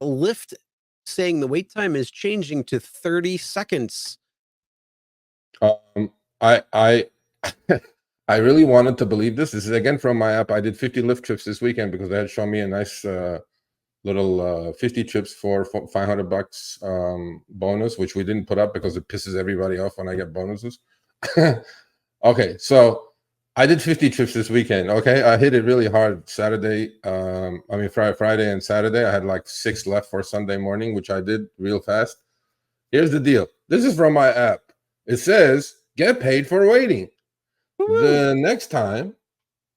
Lyft saying the wait time is changing to 30 seconds. I I really wanted to believe this. This is again from my app. I did 50 Lyft trips this weekend because they had shown me a nice little 50 trips for $500 bonus, which we didn't put up because it pisses everybody off when I get bonuses. Okay, so I did 50 trips this weekend. Okay, I hit it really hard Saturday. Friday and Saturday. I had like 6 left for Sunday morning, which I did real fast. Here's the deal. This is from my app. It says get paid for waiting. The next time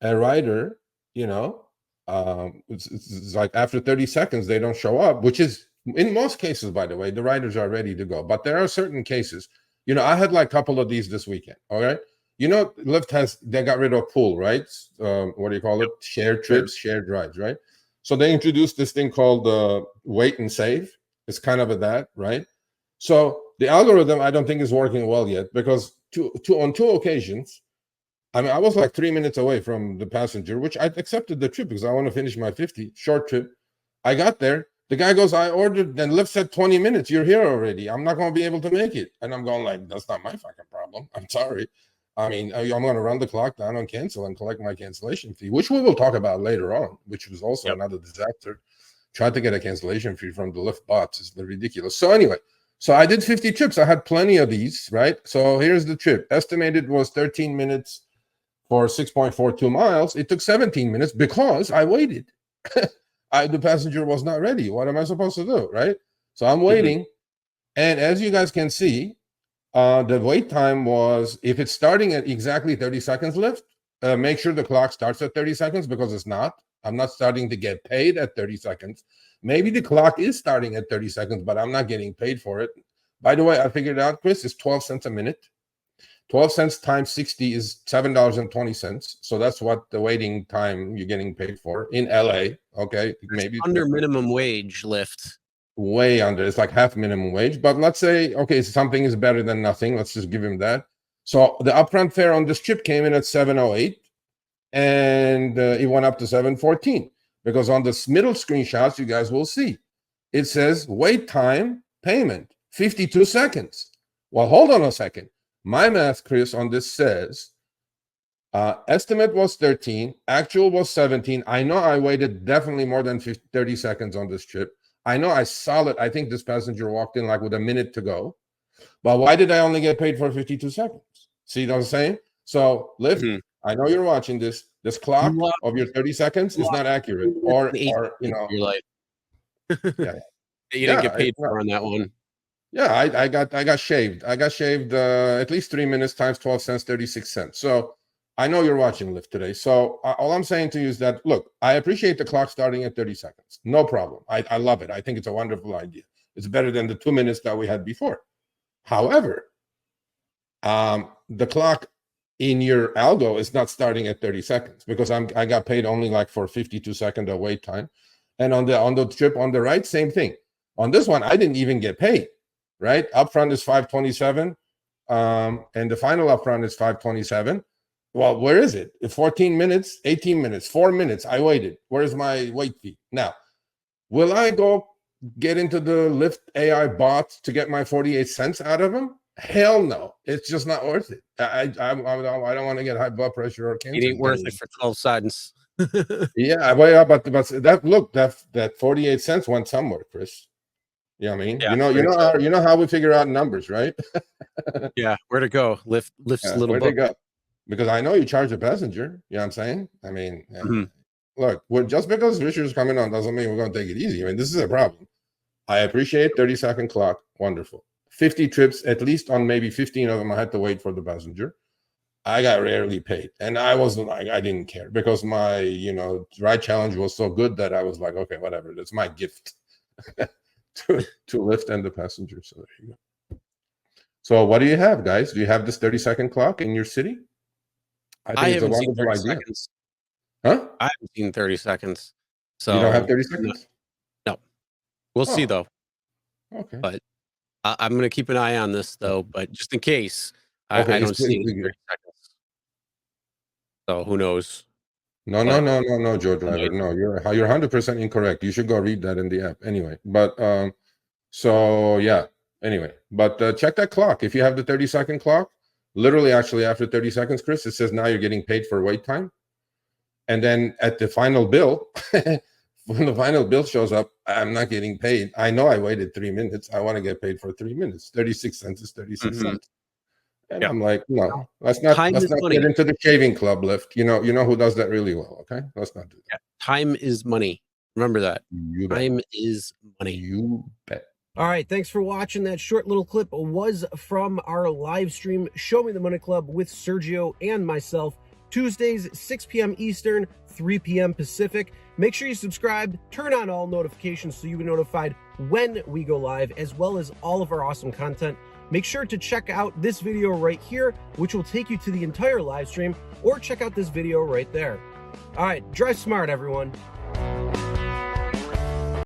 a rider, it's like after 30 seconds they don't show up, which is in most cases, by the way, the riders are ready to go. But there are certain cases. I had like a couple of these this weekend. All right. Lyft they got rid of pool, right? What do you call it? Shared trips, shared rides, right? So they introduced this thing called wait and save. It's kind of that, right? So the algorithm I don't think is working well yet because on two occasions, I was like 3 minutes away from the passenger, which I accepted the trip because I want to finish my 50 short trip. I got there. The guy goes, I ordered, and Lyft said 20 minutes. You're here already. I'm not going to be able to make it. And I'm going like, that's not my fucking problem. I'm sorry. I'm going to run the clock down and cancel and collect my cancellation fee, which we will talk about later on, which was also another disaster. Tried to get a cancellation fee from the Lyft bots. It's ridiculous. So anyway, so I did 50 trips. I had plenty of these, right? So here's the trip. Estimated was 13 minutes. For 6.42 miles, it took 17 minutes because I waited. The passenger was not ready. What am I supposed to do, right? So I'm waiting. And as you guys can see, the wait time was, if it's starting at exactly 30 seconds Lyft, make sure the clock starts at 30 seconds because it's not. I'm not starting to get paid at 30 seconds. Maybe the clock is starting at 30 seconds, but I'm not getting paid for it. By the way, I figured out, Chris, it's 12 cents a minute. 12 cents times 60 is $7.20. So that's what the waiting time you're getting paid for in LA. Okay. Maybe under minimum wage Lyft. Way under. It's like half minimum wage. But let's say, okay, something is better than nothing. Let's just give him that. So the upfront fare on this trip came in at $7.08 and it went up to $7.14 because on the middle screenshots, you guys will see it says wait time payment 52 seconds. Well, hold on a second. My math, Chris, on this says estimate was 13, actual was 17. I know I waited definitely more than 30 seconds on this trip. I know I think this passenger walked in like with a minute to go. But why did I only get paid for 52 seconds? See what I'm saying? So, Lyft, I know you're watching this. This clock of your 30 seconds is not accurate. Or your life. Yeah. You didn't get paid for on that one. Yeah, I got shaved. I got shaved at least 3 minutes times 12 cents, 36 cents. So I know you're watching Lyft today. So all I'm saying to you is that, look, I appreciate the clock starting at 30 seconds. No problem. I love it. I think it's a wonderful idea. It's better than the 2 minutes that we had before. However, the clock in your algo is not starting at 30 seconds because I got paid only like for 52 second of wait time. And on the trip on the right, same thing. On this one, I didn't even get paid. Right, upfront is $5.27, and the final upfront is $5.27. Well, where is it? 14 minutes, 18 minutes, 4 minutes. I waited. Where's my wait fee? Now, will I go get into the Lyft AI bot to get my 48 cents out of them? Hell no. It's just not worth it. I don't want to get high blood pressure or cancer. It ain't worth it for 12 cents. Yeah, but that 48 cents went somewhere, Chris. Yeah, I mean, you know how we figure out numbers, right? Yeah, where to go? Lyft's little book. Where to go? Because I know you charge a passenger. You know what I'm saying? I mean, look, just because Richard's coming on doesn't mean we're going to take it easy. I mean, this is a problem. I appreciate 30-second clock. Wonderful. 50 trips, at least on maybe 15 of them, I had to wait for the passenger. I got rarely paid, and I didn't care because my ride challenge was so good that I was like, okay, whatever. That's my gift. to Lyft and the passenger. So there you go. So what do you have, guys? Do you have this 30-second clock in your city? I think it's a wonderful idea. Seconds. Huh? I haven't seen 30 seconds. So you don't have 30 seconds? No. We'll see though. Okay. But I'm going to keep an eye on this though, but just in case I don't see 30 seconds. So who knows? No, Joe Driver. No, you're 100% incorrect. You should go read that in the app anyway. But so yeah. Anyway, but check that clock. If you have the 30-second clock, literally, actually, after 30 seconds, Chris, it says now you're getting paid for wait time. And then at the final bill, when the final bill shows up, I'm not getting paid. I know I waited 3 minutes. I want to get paid for 3 minutes. 36 cents is 36 cents. And I'm like, no, let's not get into the shaving club, Lyft. You know who does that really well. Okay, let's not do that. Time is money. Remember that. Time is money. You bet. All right, thanks for watching. That short little clip was from our live stream, Show Me the Money Club with Sergio and myself, Tuesdays, 6 p.m. Eastern, 3 p.m. Pacific. Make sure you subscribe, turn on all notifications so you'll be notified when we go live, as well as all of our awesome content. Make sure to check out this video right here, which will take you to the entire live stream, or check out this video right there. All right, drive smart, everyone.